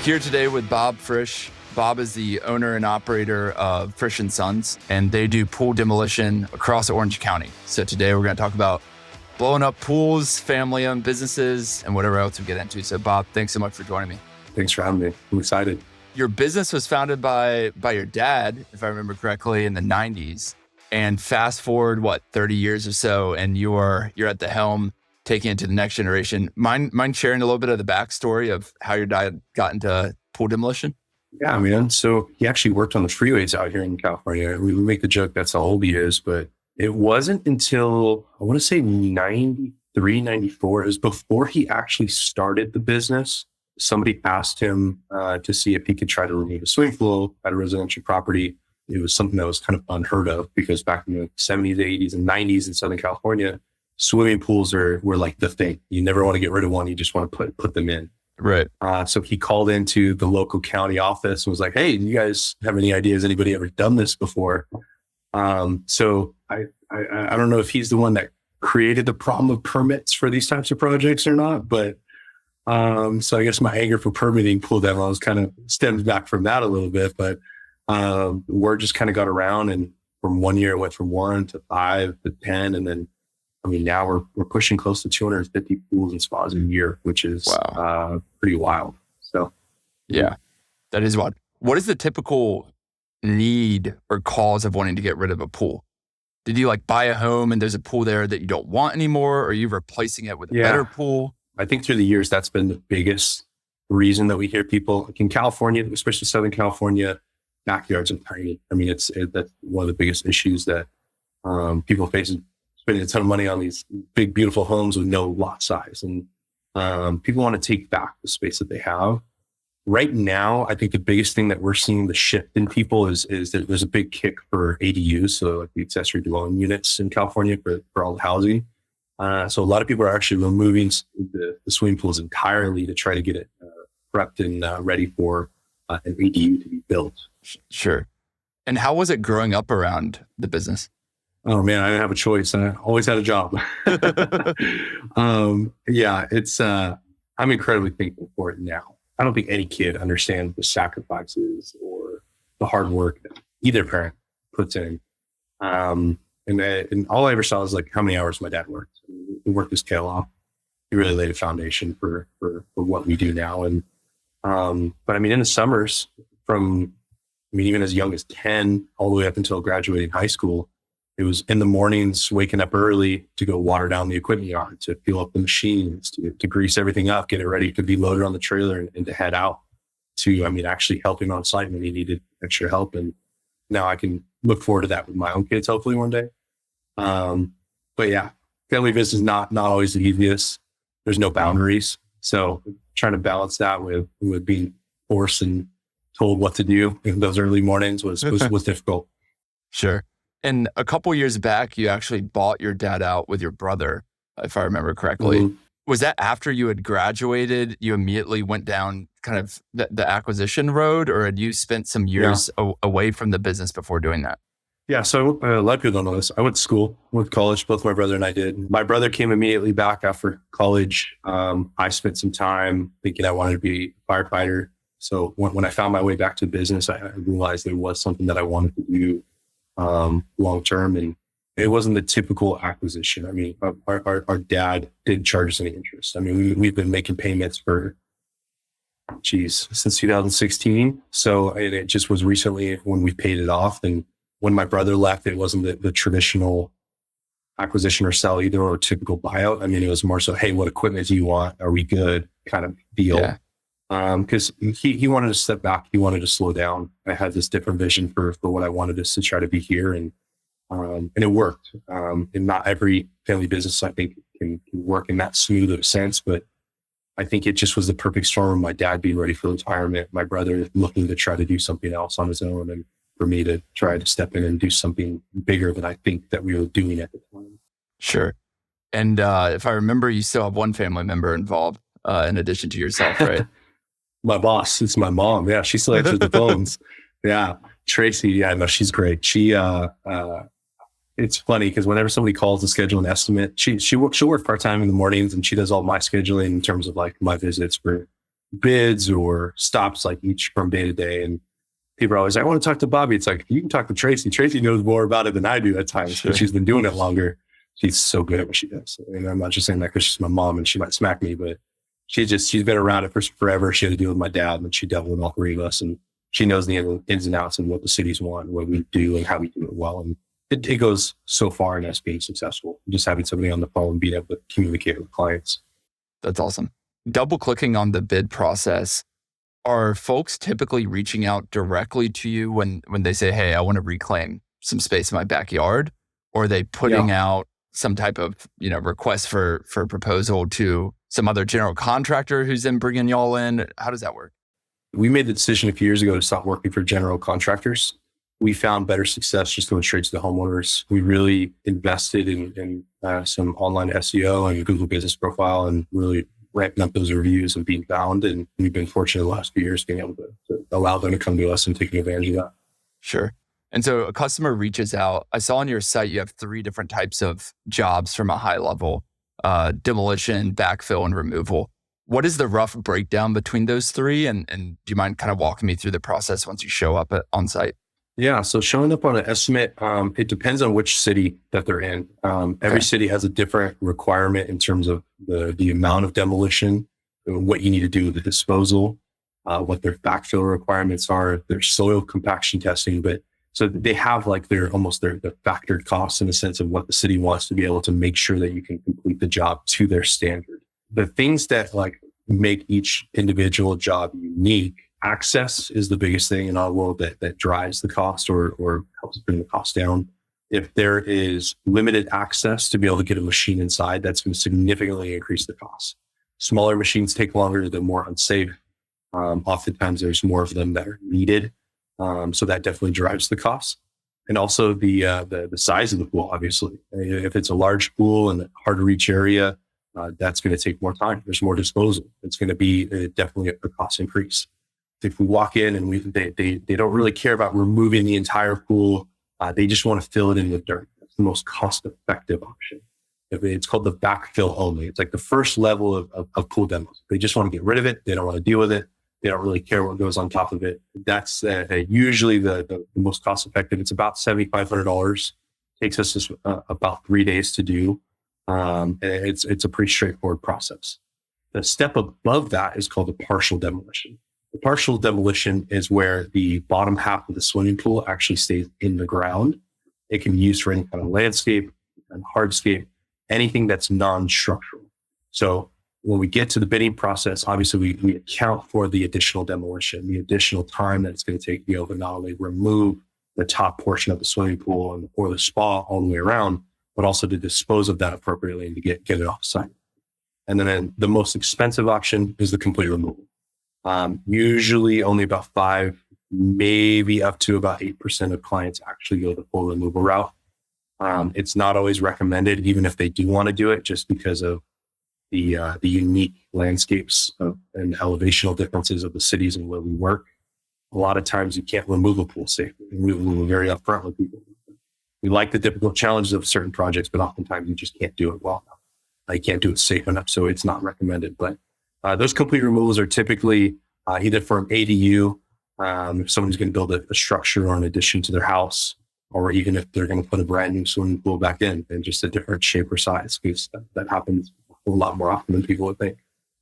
Here today with Bob Frisch. Bob is the owner and operator of Frisch & Sons, and they do pool demolition across Orange County. So today we're going to talk about blowing up pools, family-owned businesses, and whatever else we get into. So Bob, thanks so much for joining me. Thanks for having me. I'm excited. Your business was founded by your dad, if I remember correctly, in the 90s. And fast forward, 30 years or so, and you're at the helm, taking it to the next generation. Mind sharing a little bit of the backstory of how your dad got into pool demolition? Yeah, man. So he actually worked on the freeways out here in California. We make the joke that's how old he is, but it wasn't until, I want to say 93, 94. It was before he actually started the business. Somebody asked him to see if he could try to remove a swimming pool at a residential property. It was something that was kind of unheard of because back in the 70s, 80s, and 90s in Southern California, swimming pools were like the thing. You never want to get rid of one. You just want to put them in. Right. So he called into the local county office and was like, "Hey, do you guys have any ideas? Anybody ever done this before?" So I don't know if he's the one that created the problem of permits for these types of projects or not, but so I guess my anger for permitting pool demos kind of stems back from that a little bit. But word just kind of got around, and from 1 year it went from 1 to 5 to 10, and then now we're pushing close to 250 pools and spas a year, which is pretty wild. So, yeah, that is wild. What is the typical need or cause of wanting to get rid of a pool? Did you buy a home and there's a pool there that you don't want anymore? Or are you replacing it with a better pool? I think through the years, that's been the biggest reason that we hear people in California, especially Southern California, backyards are tiny. That's one of the biggest issues that people face. Spending a ton of money on these big, beautiful homes with no lot size. And people want to take back the space that they have. Right now, I think the biggest thing that we're seeing the shift in people is that there's a big kick for ADUs, so like the accessory dwelling units in California for all the housing. So a lot of people are actually removing the swimming pools entirely to try to get it prepped and ready for an ADU to be built. Sure. And how was it growing up around the business? Oh man, I didn't have a choice. I always had a job. I'm incredibly thankful for it now. I don't think any kid understands the sacrifices or the hard work that either parent puts in. And all I ever saw is how many hours my dad worked. He worked his tail off. He really laid a foundation for what we do now. And but in the summers, from even as young as 10 all the way up until graduating high school, it was in the mornings, waking up early to go water down the equipment yard, to fuel up the machines, to grease everything up, get it ready to be loaded on the trailer and to head out to, actually helping on site when he needed extra help. And now I can look forward to that with my own kids, hopefully one day. But yeah, family business is not always the easiest. There's no boundaries. So trying to balance that with being forced and told what to do in those early mornings was difficult. Sure. And a couple years back, you actually bought your dad out with your brother, if I remember correctly. Mm-hmm. Was that after you had graduated, you immediately went down kind of the acquisition road, or had you spent some years away from the business before doing that? Yeah, so a lot of people don't know this. I went to school, went to college, both my brother and I did. My brother came immediately back after college. I spent some time thinking I wanted to be a firefighter. So when I found my way back to business, I realized there was something that I wanted to do long term, and it wasn't the typical acquisition. Our dad didn't charge us any interest. We've been making payments for since 2016. So it just was recently when we paid it off. And when my brother left, it wasn't the traditional acquisition or sell either, or typical buyout. It was more so, hey, what equipment do you want? Are we good? Kind of deal. Yeah. Because he wanted to step back. He wanted to slow down. I had this different vision for what I wanted us to try to be here. And it worked. And not every family business, I think, can work in that smooth of a sense. But I think it just was the perfect storm. My dad being ready for retirement, my brother looking to try to do something else on his own, and for me to try to step in and do something bigger than I think that we were doing at the time. Sure. And if I remember, you still have one family member involved in addition to yourself, right? My boss, it's my mom. Yeah, she still answers the phones. Yeah, Tracy. Yeah, no, she's great. She, it's funny because whenever somebody calls to schedule an estimate, she'll work part time in the mornings, and she does all my scheduling in terms of my visits for bids or stops like each from day to day. And people are always like, I want to talk to Bobby. It's like, you can talk to Tracy. Tracy knows more about it than I do at times, but she's been doing it longer. She's so good at what she does. And I'm not just saying that because she's my mom and she might smack me, but she's been around it for forever. She had to deal with my dad, and she dealt with all three of us. And she knows the ins and outs and what the cities want, what we do and how we do it well. And it goes so far in us being successful, just having somebody on the phone and being able to communicate with clients. That's awesome. Double clicking on the bid process, are folks typically reaching out directly to you when they say, hey, I want to reclaim some space in my backyard? Or are they putting out some type of, request for proposal to some other general contractor who's then bringing y'all in? How does that work? We made the decision a few years ago to stop working for general contractors. We found better success just going straight to the homeowners. We really invested in some online SEO and Google Business Profile and really ramping up those reviews and being found. And we've been fortunate the last few years being able to allow them to come to us and taking advantage of that. Sure. And so a customer reaches out. I saw on your site, you have 3 different types of jobs from a high level, demolition, backfill, and removal. What is the rough breakdown between those 3? And do you mind kind of walking me through the process once you show up on site? Yeah. So showing up on an estimate, it depends on which city that they're in. Every city has a different requirement in terms of the amount of demolition, what you need to do with the disposal, what their backfill requirements are, their soil compaction testing. But so they have like their factored costs in the sense of what the city wants to be able to make sure that you can complete the job to their standard. The things that like make each individual job unique, access is the biggest thing in our world that drives the cost or helps bring the cost down. If there is limited access to be able to get a machine inside, that's going to significantly increase the cost. Smaller machines take longer, they're more unsafe. Oftentimes there's more of them that are needed. So that definitely drives the cost. And also the size of the pool, obviously. If it's a large pool and a hard to reach area, that's going to take more time. There's more disposal. It's going to be definitely a cost increase. If we walk in and they don't really care about removing the entire pool, they just want to fill it in with dirt. That's the most cost-effective option. It's called the backfill only. It's like the first level of pool demos. They just want to get rid of it. They don't want to deal with it. They don't really care what goes on top of it. That's usually the most cost-effective. It's about $7,500. Takes us just, about 3 days to do. And it's a pretty straightforward process. The step above that is called the partial demolition. The partial demolition is where the bottom half of the swimming pool actually stays in the ground. It can be used for any kind of landscape and hardscape, anything that's non-structural. So when we get to the bidding process, obviously we account for the additional demolition, the additional time that it's going to take to be able to not only remove the top portion of the swimming pool or the spa all the way around, but also to dispose of that appropriately and to get it off site. And then the most expensive option is the complete removal. Usually only about 5, maybe up to about 8% of clients actually go the full removal route. It's not always recommended, even if they do want to do it, just because of the unique landscapes and elevational differences of the cities and where we work. A lot of times you can't remove a pool safely. And we were very upfront with people. We like the difficult challenges of certain projects, but oftentimes you just can't do it well enough. You can't do it safe enough, so it's not recommended. But those complete removals are typically either for an ADU, if someone's going to build a structure or an addition to their house, or even if they're going to put a brand new swimming pool back in just a different shape or size, because that happens a lot more often than people would think.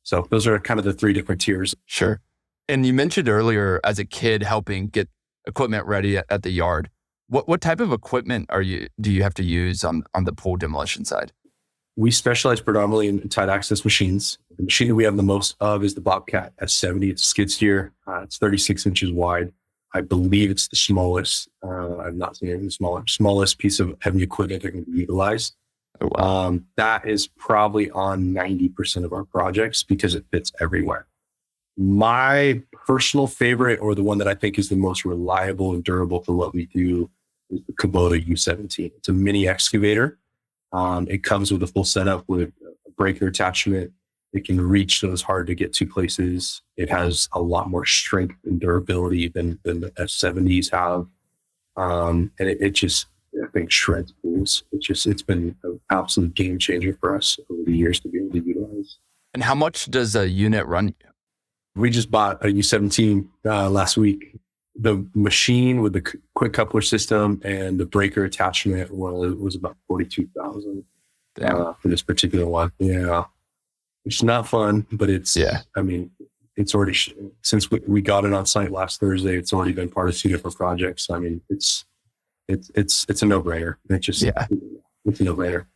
So those are kind of the 3 different tiers. Sure. And you mentioned earlier as a kid helping get equipment ready at the yard. What type of equipment do you have to use on the pool demolition side? We specialize predominantly in tight access machines. The machine that we have the most of is the Bobcat S70. It's a skid steer. It's 36 inches wide. I believe it's the smallest. I've not seen anything smaller. Smallest piece of heavy equipment that can be utilized. Oh, wow. That is probably on 90% of our projects because it fits everywhere. My personal favorite, or the one that I think is the most reliable and durable for what we do, is the Kubota U17. It's a mini excavator. It comes with a full setup with a breaker attachment. It can reach those hard to get to places. It has a lot more strength and durability than the S70s have. And it just, I think, shreds pools. It's been an absolute game changer for us over the years to be able to utilize. And how much does a unit run you? We just bought a U17 last week. The machine with the quick coupler system and the breaker attachment was about $42,000 for this particular one. Yeah, it's not fun, but it's. Yeah. I mean, it's already since we got it on site last Thursday. It's already been part of 2 different projects. I mean, it's a no brainer. It's a no brainer.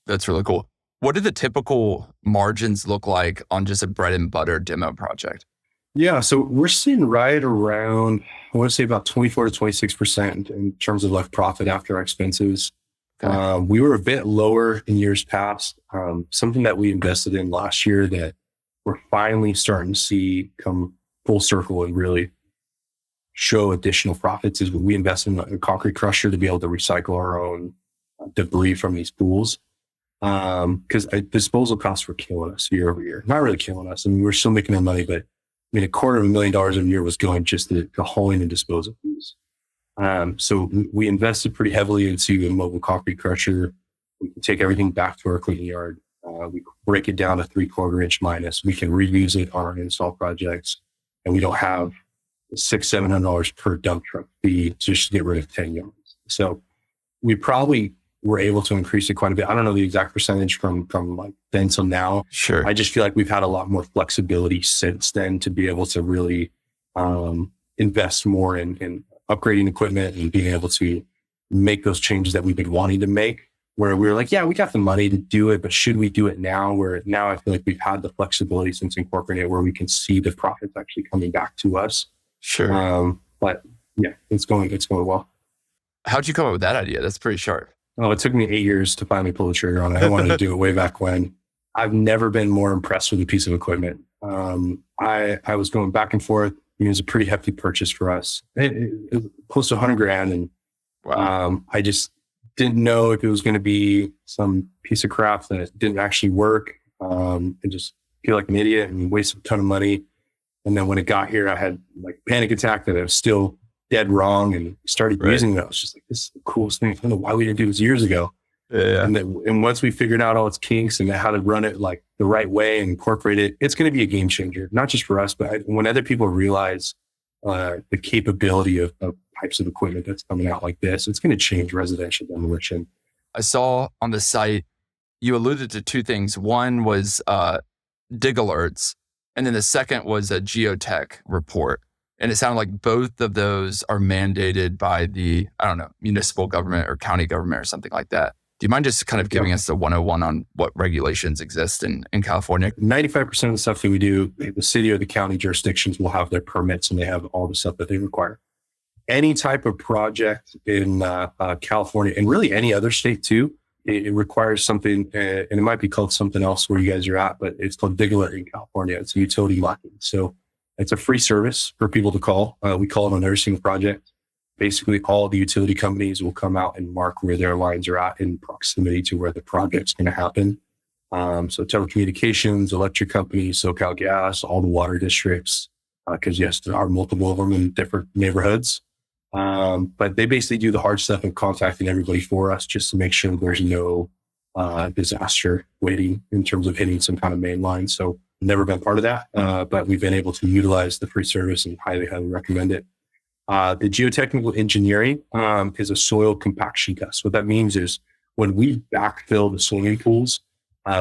That's really cool. What do the typical margins look like on just a bread and butter demo project? Yeah, so we're seeing right around, I want to say about 24 to 26% in terms of like profit after expenses. Okay. We were a bit lower in years past. Something that we invested in last year that we're finally starting to see come full circle and really show additional profits is when we invest in a concrete crusher to be able to recycle our own debris from these pools. Because disposal costs were killing us year over year. Not really killing us. I mean, we're still making our money, but I mean, $250,000 a year was going just to hauling and disposal fees. So we invested pretty heavily into a mobile concrete crusher. We can take everything back to our cleaning yard. We break it down to 3/4 inch minus. We can reuse it on our install projects, and we don't have $600-700 per dump truck fee just to get rid of 10 yards. So we probably were able to increase it quite a bit. I don't know the exact percentage from like then till now. Sure. I just feel like we've had a lot more flexibility since then to be able to really invest more in upgrading equipment and being able to make those changes that we've been wanting to make, where we were like, yeah, we got the money to do it, but should we do it now? Where now I feel like we've had the flexibility since incorporating it where we can see the profits actually coming back to us. Sure. But yeah, it's going well. How'd you come up with that idea? That's pretty sharp. Oh, it took me 8 years to finally pull the trigger on it. I wanted to do it way back when. I've never been more impressed with a piece of equipment. I was going back and forth. It was a pretty hefty purchase for us. It was close to $100,000. And wow. I just didn't know if it was going to be some piece of crap that didn't actually work. And just feel like an idiot and waste a ton of money. And then when it got here, I had like a panic attack that I was still dead wrong and started using it. I was just like, this is the coolest thing. I don't know why we didn't do this years ago. Yeah. And once we figured out all its kinks and how to run it like the right way and incorporate it, it's going to be a game changer, not just for us, but when other people realize the capability of types of equipment that's coming out like this, it's going to change residential demolition. I saw on the site, you alluded to 2 things. One was dig alerts, and then the second was a Geotech report. And it sounded like both of those are mandated by the, I don't know, municipal government or county government or something like that. Do you mind just kind of giving us the 101 on what regulations exist in California? 95% of the stuff that we do, the city or the county jurisdictions will have their permits and they have all the stuff that they require. Any type of project in California, and really any other state too, it requires something, and it might be called something else where you guys are at, but it's called dig alert in California. It's a utility marking. So it's a free service for people to call. We call it on every single project. Basically, all the utility companies will come out and mark where their lines are at in proximity to where the project's going to happen. So telecommunications, electric companies, SoCal Gas, all the water districts, because yes, there are multiple of them in different neighborhoods. But they basically do the hard stuff of contacting everybody for us just to make sure there's no disaster waiting in terms of hitting some kind of main line. So never been part of that, but we've been able to utilize the free service and highly recommend it. The geotechnical engineering is a soil compaction test. What that means is when we backfill the swimming pools,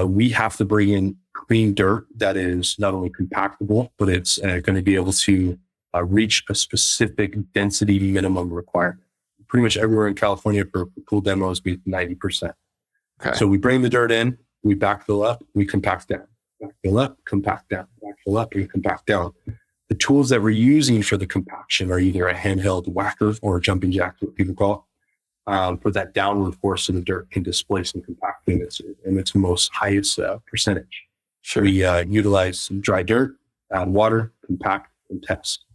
we have to bring in clean dirt that is not only compactable, but it's going to be able to reach a specific density minimum requirement. Pretty much everywhere in California for pool demos, be 90%. Okay. So we bring the dirt in, we backfill up, we compact down. Backfill up, compact down, backfill up, and compact down. The tools that we're using for the compaction are either a handheld whacker or a jumping jack, what people call it, for that downward force of the dirt can displace and compact in its most highest percentage. Sure. We utilize some dry dirt, add water, compact, and test.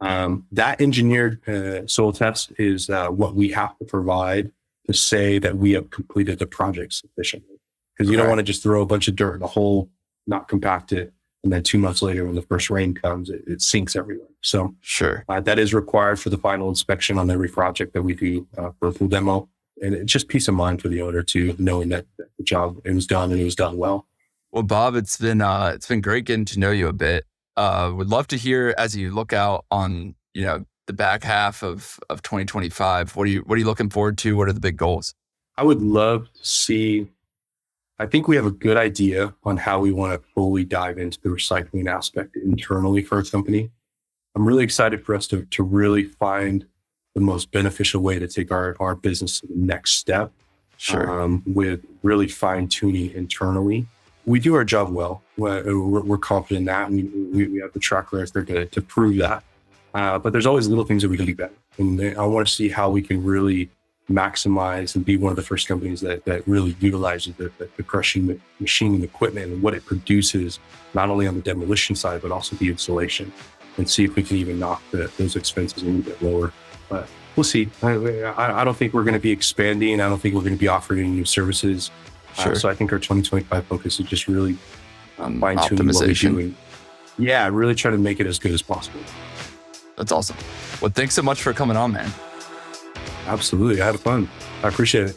That engineered soil test is what we have to provide to say that we have completed the project sufficiently. Because you don't want to just throw a bunch of dirt in a hole, not compact it, and then 2 months later when the first rain comes, it sinks everywhere. So sure, that is required for the final inspection on every project that we do for a full demo. And it's just peace of mind for the owner too, knowing that the job, it was done and it was done well. Well, Bob, it's been great getting to know you a bit. Would love to hear as you look out on, the back half of 2025. What are you looking forward to? What are the big goals? I would love to see, I think we have a good idea on how we want to fully dive into the recycling aspect internally for our company. I'm really excited for us to really find the most beneficial way to take our business to the next step. Sure. With really fine tuning internally. We do our job well. We're confident in that. We have the track record to prove that. But there's always little things that we can do better. And I want to see how we can really maximize and be one of the first companies that really utilizes the crushing machine and equipment and what it produces, not only on the demolition side, but also the installation, and see if we can even knock those expenses a little bit lower. But we'll see. I don't think we're going to be expanding. I don't think we're going to be offering any new services. Sure. So I think our 2025 focus is just really fine-tuning what we do. And really try to make it as good as possible. That's awesome. Well, thanks so much for coming on, man. Absolutely. I had fun. I appreciate it.